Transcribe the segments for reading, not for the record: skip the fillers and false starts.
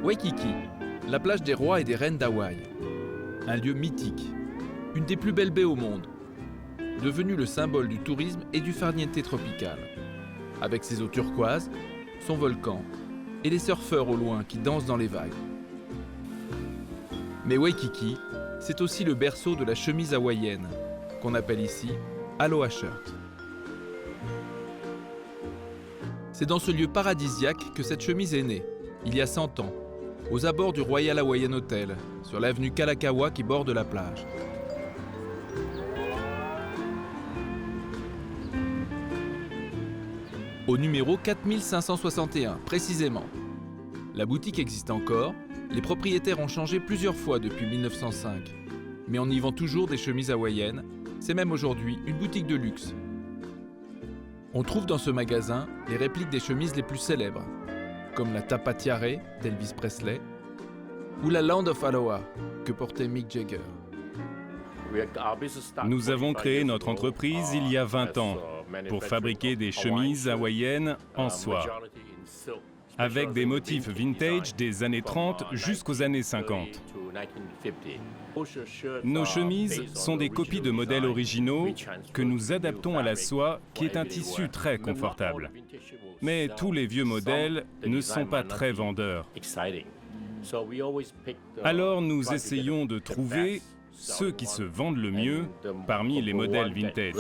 Waikiki, la plage des rois et des reines d'Hawaï. Un lieu mythique, une des plus belles baies au monde, devenu le symbole du tourisme et du farniente tropical. Avec ses eaux turquoises, son volcan et les surfeurs au loin qui dansent dans les vagues. Mais Waikiki, c'est aussi le berceau de la chemise hawaïenne, qu'on appelle ici Aloha Shirt. C'est dans ce lieu paradisiaque que cette chemise est née, il y a 100 ans, aux abords du Royal Hawaiian Hotel, sur l'avenue Kalakaua qui borde la plage. Au numéro 4561, précisément. La boutique existe encore, les propriétaires ont changé plusieurs fois depuis 1905. Mais on y vend toujours des chemises hawaïennes, c'est même aujourd'hui une boutique de luxe. On trouve dans ce magasin les répliques des chemises les plus célèbres, comme la Tapa Tiare d'Elvis Presley ou la Land of Aloha que portait Mick Jagger. Nous avons créé notre entreprise il y a 20 ans pour fabriquer des chemises hawaïennes en soie, avec des motifs vintage des années 30 jusqu'aux années 50. Nos chemises sont des copies de modèles originaux que nous adaptons à la soie, qui est un tissu très confortable. Mais tous les vieux modèles ne sont pas très vendeurs. Alors nous essayons de trouver ceux qui se vendent le mieux parmi les modèles vintage.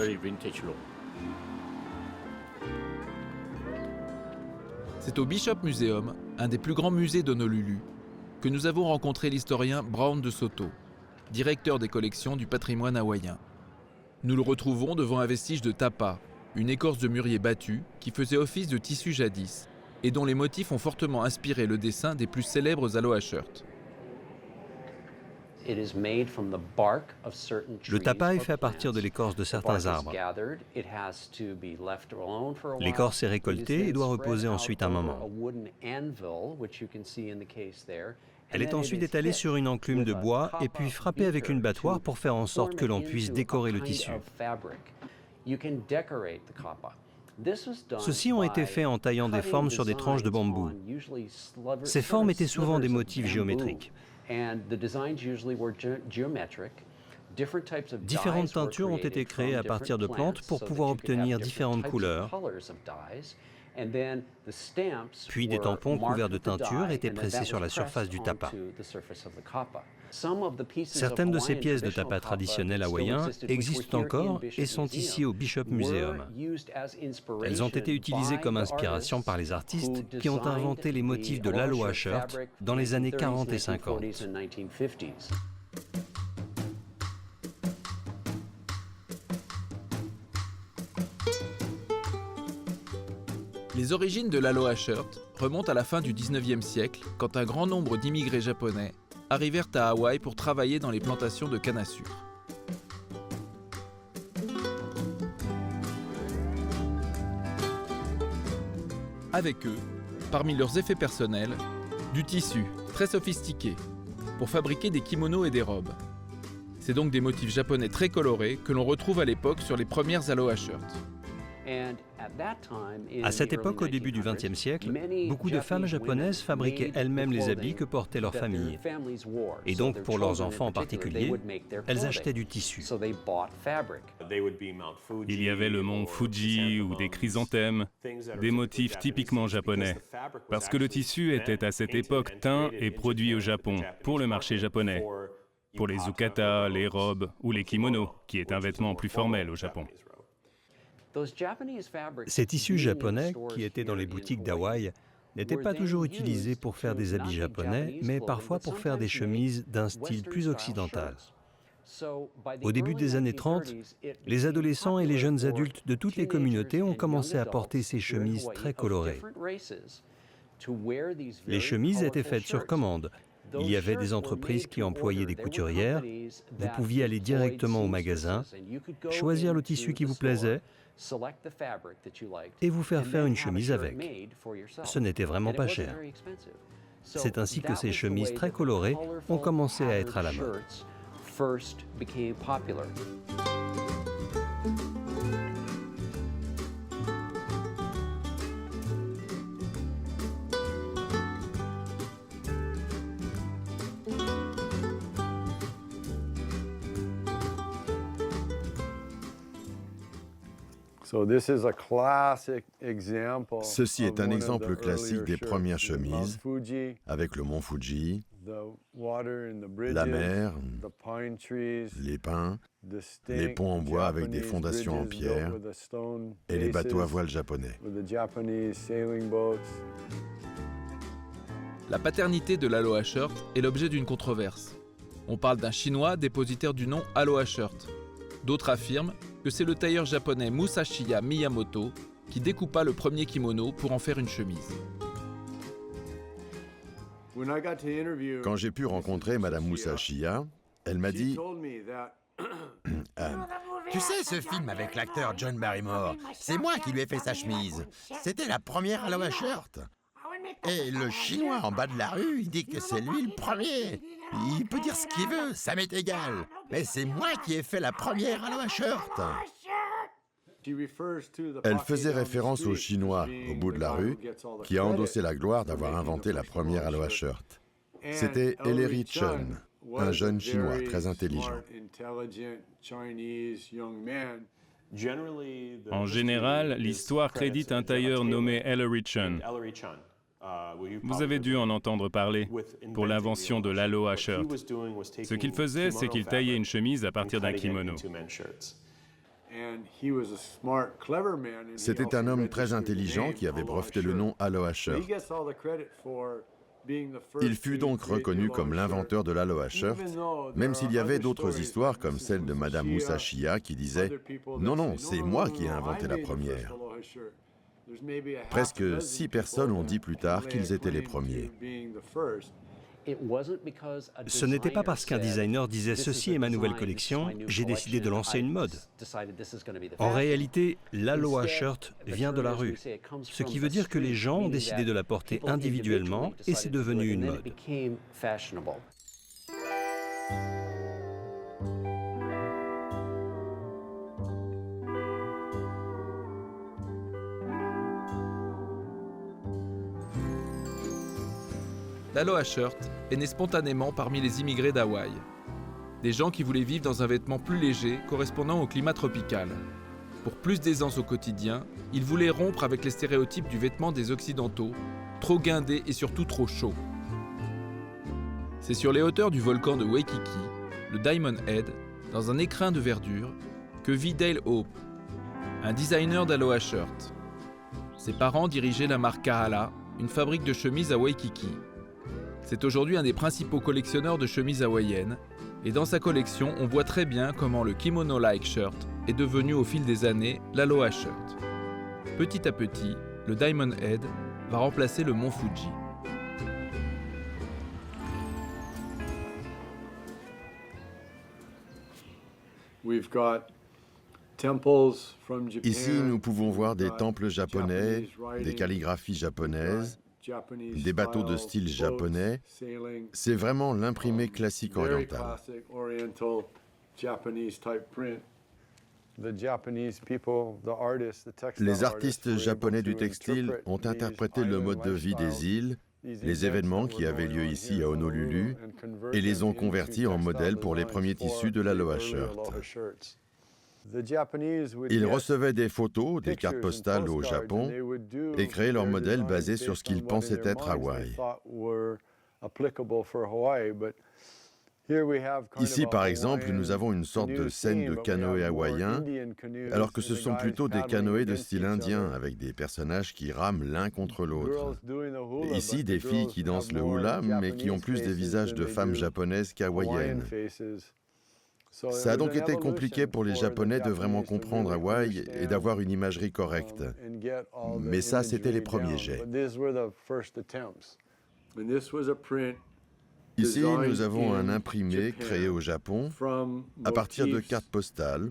C'est au Bishop Museum, un des plus grands musées d'Honolulu, que nous avons rencontré l'historien Brown de Soto, directeur des collections du patrimoine hawaïen. Nous le retrouvons devant un vestige de tapa, une écorce de mûrier battue qui faisait office de tissu jadis et dont les motifs ont fortement inspiré le dessin des plus célèbres Aloha Shirts. Le tapa est fait à partir de l'écorce de certains arbres. L'écorce est récoltée et doit reposer ensuite un moment. Elle est ensuite étalée sur une enclume de bois et puis frappée avec une battoire pour faire en sorte que l'on puisse décorer le tissu. Ceux-ci ont été faits en taillant des formes sur des tranches de bambou. Ces formes étaient souvent des motifs géométriques. Différentes teintures ont été créées à partir de plantes pour pouvoir obtenir différentes couleurs. Puis des tampons couverts de teinture étaient pressés sur la surface du tapa. Certaines de ces pièces de tapa traditionnels hawaïens existent encore et sont ici au Bishop Museum. Elles ont été utilisées comme inspiration par les artistes qui ont inventé les motifs de l'Aloha Shirt dans les années 40 et 50. Les origines de l'Aloha Shirt remontent à la fin du 19e siècle, quand un grand nombre d'immigrés japonais arrivèrent à Hawaï pour travailler dans les plantations de canne à sucre. Avec eux, parmi leurs effets personnels, du tissu très sophistiqué pour fabriquer des kimonos et des robes. C'est donc des motifs japonais très colorés que l'on retrouve à l'époque sur les premières Aloha Shirts. À cette époque, au début du XXe siècle, beaucoup de femmes japonaises fabriquaient elles-mêmes les habits que portaient leurs familles. Et donc, pour leurs enfants en particulier, elles achetaient du tissu. Il y avait le mont Fuji ou des chrysanthèmes, des motifs typiquement japonais, parce que le tissu était à cette époque teint et produit au Japon, pour le marché japonais, pour les yukata, les robes ou les kimonos, qui est un vêtement plus formel au Japon. Ces tissus japonais, qui étaient dans les boutiques d'Hawaï, n'étaient pas toujours utilisés pour faire des habits japonais, mais parfois pour faire des chemises d'un style plus occidental. Au début des années 30, les adolescents et les jeunes adultes de toutes les communautés ont commencé à porter ces chemises très colorées. Les chemises étaient faites sur commande. Il y avait des entreprises qui employaient des couturières. Vous pouviez aller directement au magasin, choisir le tissu qui vous plaisait et vous faire une chemise avec. Ce n'était vraiment pas cher. C'est ainsi que ces chemises très colorées ont commencé à être à la mode. Ceci est un exemple classique des premières chemises, avec le mont Fuji, la mer, les pins, les ponts en bois avec des fondations en pierre et les bateaux à voile japonais. La paternité de l'Aloha Shirt est l'objet d'une controverse. On parle d'un Chinois dépositaire du nom Aloha Shirt. D'autres affirment que c'est le tailleur japonais Musashiya Miyamoto qui découpa le premier kimono pour en faire une chemise. Quand j'ai pu rencontrer Madame Musashiya, elle m'a dit Tu sais, ce film avec l'acteur John Barrymore, c'est moi qui lui ai fait sa chemise. C'était la première Aloha Shirt. Et le Chinois en bas de la rue, il dit que c'est lui le premier. Il peut dire ce qu'il veut, ça m'est égal. Mais c'est moi qui ai fait la première Aloha Shirt. Elle faisait référence au Chinois au bout de la rue qui a endossé la gloire d'avoir inventé la première Aloha Shirt. C'était Ellery Chun, un jeune Chinois très intelligent. En général, l'histoire crédite un tailleur nommé Ellery Chun. Vous avez dû en entendre parler pour l'invention de l'Aloha Shirt. Ce qu'il faisait, c'est qu'il taillait une chemise à partir d'un kimono. C'était un homme très intelligent qui avait breveté le nom Aloha Shirt. Il fut donc reconnu comme l'inventeur de l'Aloha Shirt, même s'il y avait d'autres histoires comme celle de Madame Musashiya qui disait « Non, non, c'est moi qui ai inventé la première ». Presque 6 personnes ont dit plus tard qu'ils étaient les premiers. Ce n'était pas parce qu'un designer disait « Ceci est ma nouvelle collection, j'ai décidé de lancer une mode ». En réalité, l'Aloha Shirt vient de la rue, ce qui veut dire que les gens ont décidé de la porter individuellement et c'est devenu une mode. L'Aloha Shirt est né spontanément parmi les immigrés d'Hawaï. Des gens qui voulaient vivre dans un vêtement plus léger correspondant au climat tropical. Pour plus d'aisance au quotidien, ils voulaient rompre avec les stéréotypes du vêtement des Occidentaux, trop guindé et surtout trop chaud. C'est sur les hauteurs du volcan de Waikiki, le Diamond Head, dans un écrin de verdure, que vit Dale Hope, un designer d'Aloha Shirt. Ses parents dirigeaient la marque Kahala, une fabrique de chemises à Waikiki. C'est aujourd'hui un des principaux collectionneurs de chemises hawaïennes, et dans sa collection, on voit très bien comment le kimono-like shirt est devenu au fil des années l'Aloha Shirt. Petit à petit, le Diamond Head va remplacer le mont Fuji. Ici, nous pouvons voir des temples japonais, des calligraphies japonaises, des bateaux de style japonais. C'est vraiment l'imprimé classique oriental. Les artistes japonais du textile ont interprété le mode de vie des îles, les événements qui avaient lieu ici à Honolulu, et les ont convertis en modèles pour les premiers tissus de l'Aloha Shirt. Ils recevaient des photos, des cartes postales au Japon et créaient leurs modèles basés sur ce qu'ils pensaient être Hawaï. Ici, par exemple, nous avons une sorte de scène de canoë hawaïen, alors que ce sont plutôt des canoës de style indien, avec des personnages qui rament l'un contre l'autre. Ici, des filles qui dansent le hula, mais qui ont plus des visages de femmes japonaises qu'hawaïennes. Ça a donc été compliqué pour les Japonais de vraiment comprendre Hawaï et d'avoir une imagerie correcte. Mais ça, c'était les premiers jets. Ici, nous avons un imprimé créé au Japon à partir de cartes postales,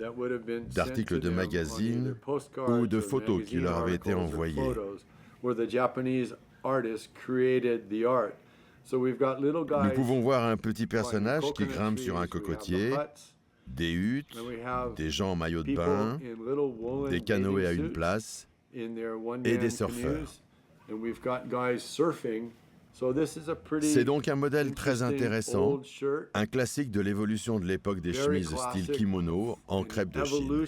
d'articles de magazines ou de photos qui leur avaient été envoyées. Nous pouvons voir un petit personnage qui grimpe sur un cocotier, des huttes, des gens en maillot de bain, des canoës à une place et des surfeurs. C'est donc un modèle très intéressant, un classique de l'évolution de l'époque des chemises style kimono en crêpe de Chine.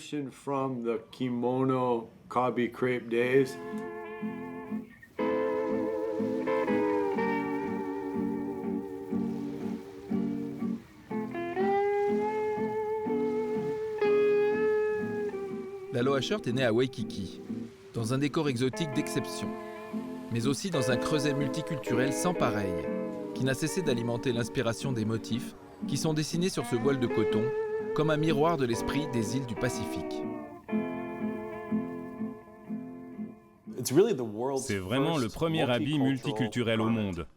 L'Aloha Shirt est né à Waikiki, dans un décor exotique d'exception, mais aussi dans un creuset multiculturel sans pareil, qui n'a cessé d'alimenter l'inspiration des motifs qui sont dessinés sur ce voile de coton, comme un miroir de l'esprit des îles du Pacifique. C'est vraiment le premier habit multiculturel au monde.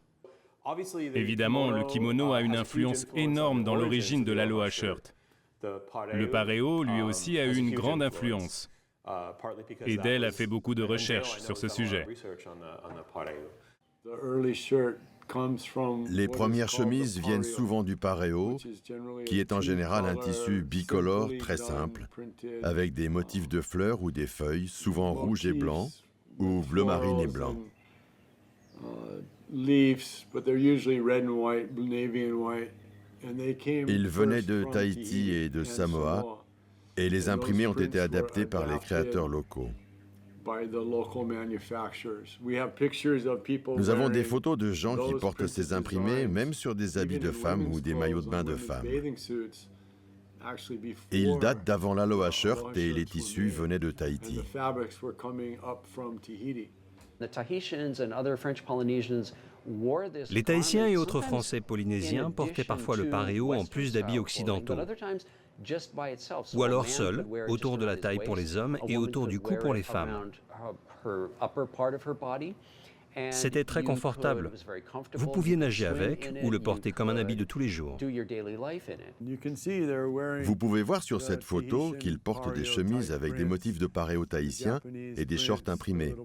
Évidemment, le kimono a une influence énorme dans l'origine de l'Aloha Shirt. Le pareo, lui aussi, a eu une grande influence. Et Dell a fait beaucoup de recherches sur ce sujet. Les premières chemises viennent souvent du pareo, qui est en général un tissu bicolore très simple, avec des motifs de fleurs ou des feuilles, souvent rouges et blancs, ou bleu marine et blanc. Ils venaient de Tahiti et de Samoa, et les imprimés ont été adaptés par les créateurs locaux. Nous avons des photos de gens qui portent ces imprimés, même sur des habits de femmes ou des maillots de bain de femmes. Et ils datent d'avant l'Aloha Shirt et les tissus venaient de Tahiti. Les Tahitiens et autres Français polynésiens portaient parfois le pareo en plus d'habits occidentaux, ou alors seul, autour de la taille pour les hommes et autour du cou pour les femmes. C'était très confortable. Vous pouviez nager avec ou le porter comme un habit de tous les jours. Vous pouvez voir sur cette photo qu'ils portent des chemises avec des motifs de pareo tahitien et des shorts imprimés.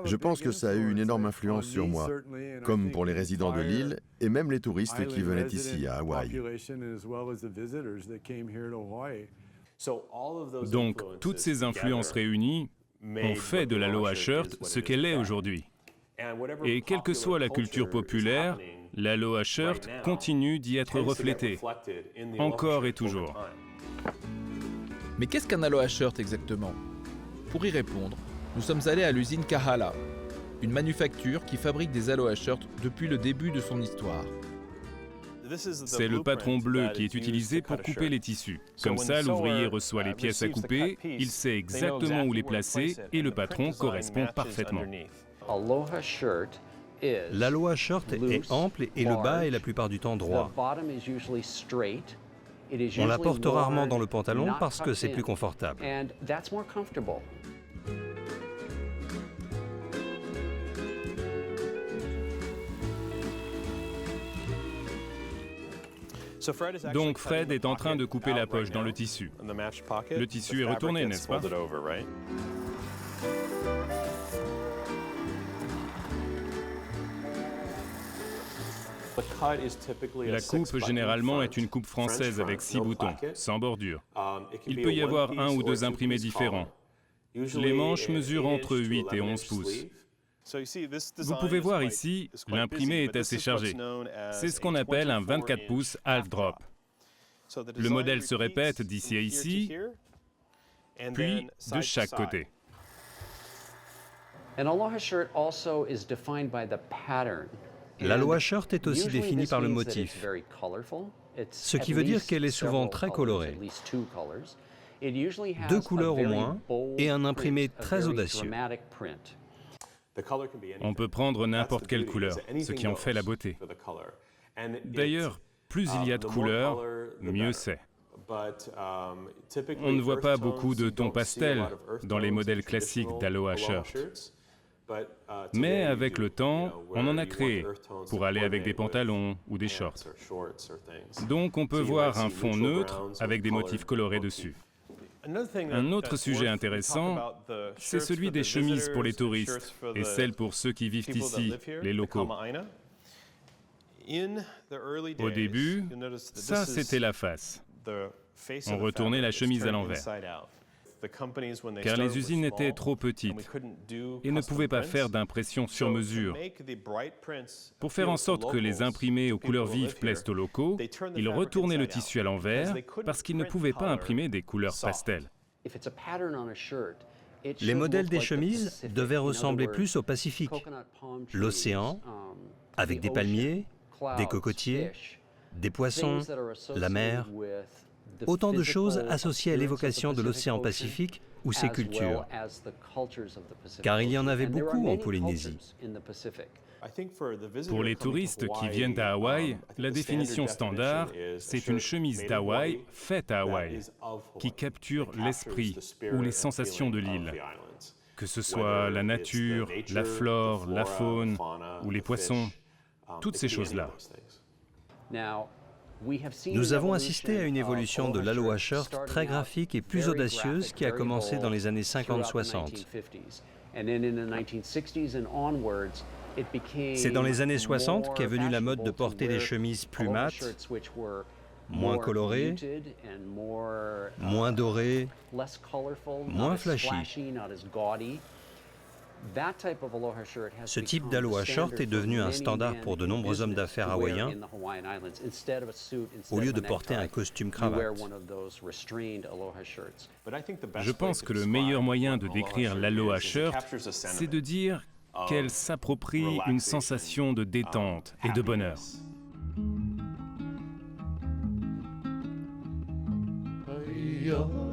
Je pense que ça a eu une énorme influence sur moi, comme pour les résidents de l'île et même les touristes qui venaient ici à Hawaï. Donc, toutes ces influences réunies ont fait de l'Aloha Shirt ce qu'elle est aujourd'hui. Et quelle que soit la culture populaire, l'Aloha Shirt continue d'y être reflétée, encore et toujours. Mais qu'est-ce qu'un Aloha Shirt exactement? Pour y répondre, nous sommes allés à l'usine Kahala, une manufacture qui fabrique des Aloha Shirts depuis le début de son histoire. C'est le patron bleu qui est utilisé pour couper les tissus. Comme ça, l'ouvrier reçoit les pièces à couper, il sait exactement où les placer et le patron correspond parfaitement. L'Aloha Shirt est ample et le bas est la plupart du temps droit. On la porte rarement dans le pantalon parce que c'est plus confortable. Donc Fred est en train de couper la poche dans le tissu. Le tissu est retourné, n'est-ce pas? La coupe généralement est une coupe française avec 6 boutons, sans bordure. Il peut y avoir 1 ou 2 imprimés différents. Les manches mesurent entre 8 et 11 pouces. Vous pouvez voir ici, l'imprimé est assez chargé. C'est ce qu'on appelle un 24 pouces half drop. Le modèle se répète d'ici à ici, puis de chaque côté. L'Aloha Shirt est aussi définie par le motif, ce qui veut dire qu'elle est souvent très colorée. 2 couleurs au moins et un imprimé très audacieux. On peut prendre n'importe quelle couleur, ce qui en fait la beauté. D'ailleurs, plus il y a de couleurs, mieux c'est. On ne voit pas beaucoup de tons pastels dans les modèles classiques d'Aloha Shirt. Mais avec le temps, on en a créé pour aller avec des pantalons ou des shorts. Donc on peut voir un fond neutre avec des motifs colorés dessus. Un autre sujet intéressant, c'est celui des chemises pour les touristes et celles pour ceux qui vivent ici, les locaux. Au début, ça c'était la face. On retournait la chemise à l'envers. car les usines étaient trop petites et ne pouvaient pas faire d'impression sur mesure. Pour faire en sorte que les imprimés aux couleurs vives plaisent aux locaux, ils retournaient le tissu à l'envers parce qu'ils ne pouvaient pas imprimer des couleurs pastel. Les modèles des chemises devaient ressembler plus au Pacifique, l'océan, avec des palmiers, des cocotiers, des poissons, la mer, autant de choses associées à l'évocation de l'océan Pacifique ou ses cultures, car il y en avait beaucoup en Polynésie. Pour les touristes qui viennent à Hawaï, la définition standard, c'est une chemise d'Hawaï faite à Hawaï, qui capture l'esprit ou les sensations de l'île. Que ce soit la nature, la flore, la faune ou les poissons, toutes ces choses-là. Nous avons assisté à une évolution de l'Aloha Shirt très graphique et plus audacieuse qui a commencé dans les années 50-60. C'est dans les années 60 qu'est venue la mode de porter des chemises plus mates, moins colorées, moins dorées, moins flashy. Ce type d'Aloha Shirt est devenu un standard pour de nombreux hommes d'affaires hawaïens, au lieu de porter un costume cravate. Je pense que le meilleur moyen de décrire l'Aloha Shirt, c'est de dire qu'elle s'approprie une sensation de détente et de bonheur. Yeah.